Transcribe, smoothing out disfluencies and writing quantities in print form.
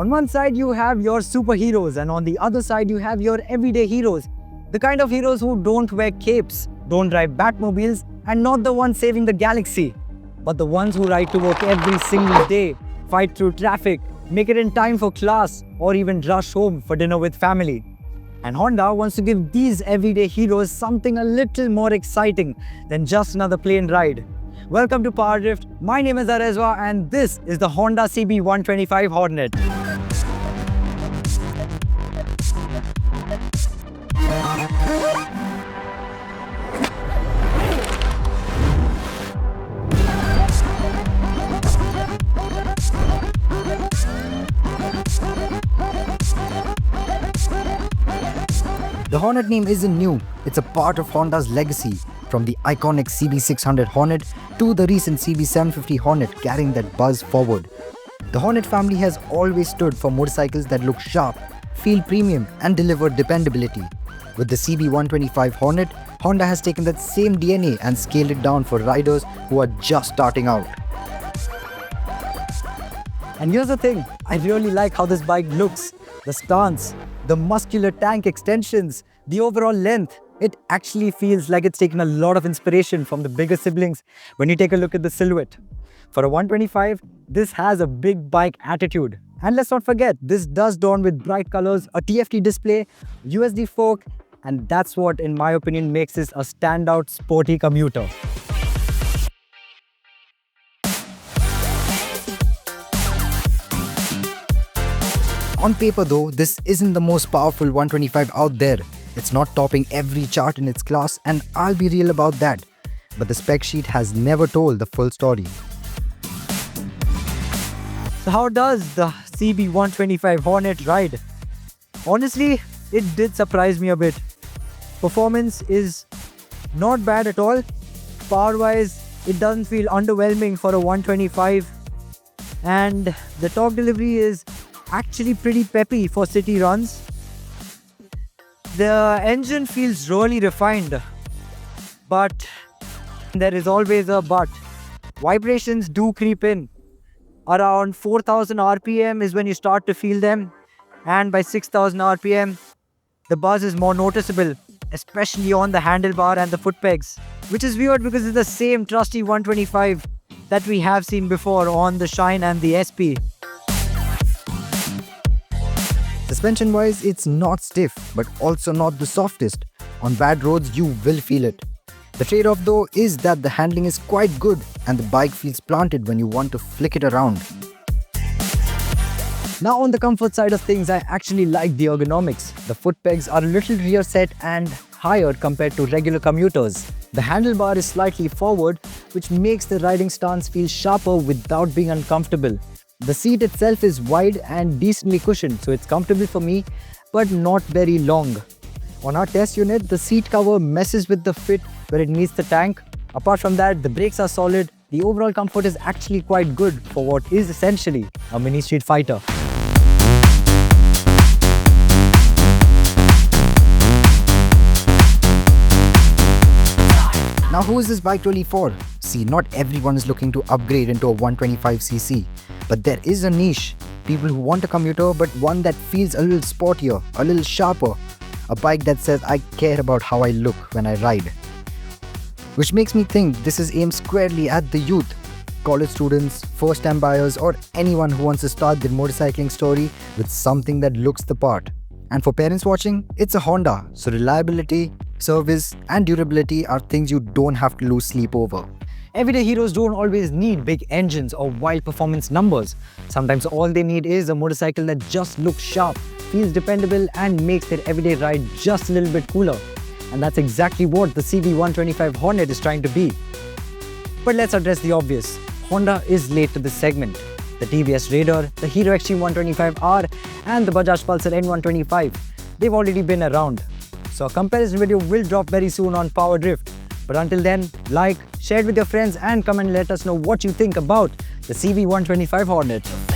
On one side you have your superheroes and on the other side you have your everyday heroes. The kind of heroes who don't wear capes, don't drive Batmobiles and not the ones saving the galaxy, but the ones who ride to work every single day, fight through traffic, make it in time for class or even rush home for dinner with family. And Honda wants to give these everyday heroes something a little more exciting than just another plain ride. Welcome to Power Drift. My name is Arezwa and this is the Honda CB125 Hornet. The Hornet name isn't new, it's a part of Honda's legacy, from the iconic CB600 Hornet to the recent CB750 Hornet carrying that buzz forward. The Hornet family has always stood for motorcycles that look sharp, feel premium and deliver dependability. With the CB125 Hornet, Honda has taken that same DNA and scaled it down for riders who are just starting out. And here's the thing, I really like how this bike looks. The stance, the muscular tank extensions, the overall length. It actually feels like it's taken a lot of inspiration from the bigger siblings when you take a look at the silhouette. For a 125, this has a big bike attitude. And let's not forget, this does dawn with bright colors, a TFT display, USD fork, and that's what, in my opinion, makes this a standout sporty commuter. On paper though, this isn't the most powerful 125 out there. It's not topping every chart in its class and I'll be real about that. But the spec sheet has never told the full story. So how does the CB125 Hornet ride? Honestly, it did surprise me a bit. Performance is not bad at all. Power-wise, it doesn't feel underwhelming for a 125. And the torque delivery is actually pretty peppy for city runs. The engine feels really refined, but there is always a but. Vibrations do creep in. Around 4000 RPM is when you start to feel them, and by 6000 RPM, the buzz is more noticeable, especially on the handlebar and the foot pegs, which is weird because it's the same trusty 125 that we have seen before on the Shine and the SP. Suspension-wise, it's not stiff, but also not the softest. On bad roads, you will feel it. The trade-off though is that the handling is quite good and the bike feels planted when you want to flick it around. Now on the comfort side of things, I actually like the ergonomics. The foot pegs are a little rear set and higher compared to regular commuters. The handlebar is slightly forward, which makes the riding stance feel sharper without being uncomfortable. The seat itself is wide and decently cushioned, so it's comfortable for me, but not very long. On our test unit, the seat cover messes with the fit where it meets the tank. Apart from that, the brakes are solid. The overall comfort is actually quite good for what is essentially a mini street fighter. Now who is this bike really for? See, not everyone is looking to upgrade into a 125cc. But there is a niche, people who want a commuter but one that feels a little sportier, a little sharper. A bike that says I care about how I look when I ride. Which makes me think this is aimed squarely at the youth. College students, first-time buyers or anyone who wants to start their motorcycling story with something that looks the part. And for parents watching, it's a Honda, so reliability, service and durability are things you don't have to lose sleep over. Everyday heroes don't always need big engines or wild performance numbers. Sometimes all they need is a motorcycle that just looks sharp, feels dependable and makes their everyday ride just a little bit cooler. And that's exactly what the CB125 Hornet is trying to be. But let's address the obvious. Honda is late to this segment. The TVS Raider, the Hero Extreme 125R and the Bajaj Pulsar N125, they've already been around. So a comparison video will drop very soon on Power Drift. But until then, like, share it with your friends and come and let us know what you think about the CB125 Hornet.